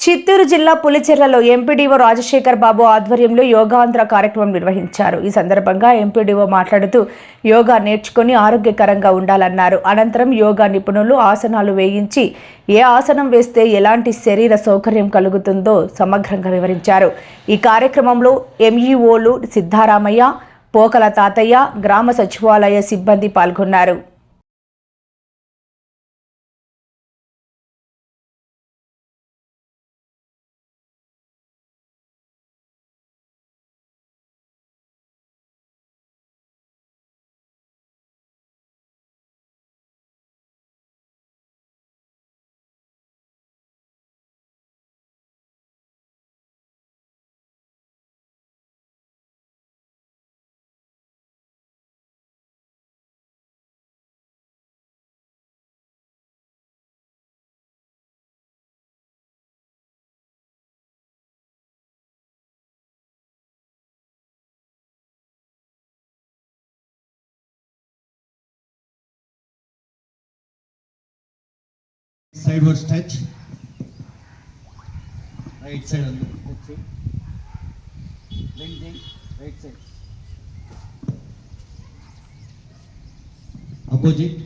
చిత్తూరు జిల్లా పులిచెర్లలో ఎంపీడీఓ రాజశేఖర్ బాబు ఆధ్వర్యంలో యోగాంధ్ర కార్యక్రమం నిర్వహించారు. ఈ సందర్భంగా ఎంపీడీఓ మాట్లాడుతూ యోగా నేర్చుకుని ఆరోగ్యకరంగా ఉండాలన్నారు. అనంతరం యోగా నిపుణులు ఆసనాలు వేయించి ఏ ఆసనం వేస్తే ఎలాంటి శరీర సౌకర్యం కలుగుతుందో సమగ్రంగా వివరించారు. ఈ కార్యక్రమంలో ఎంఈఓలు సిద్ధారామయ్య, పోకల తాతయ్య, గ్రామ సచివాలయ సిబ్బంది పాల్గొన్నారు. Sideward stretch. Right side on the side. Bending. Right side. Opposite.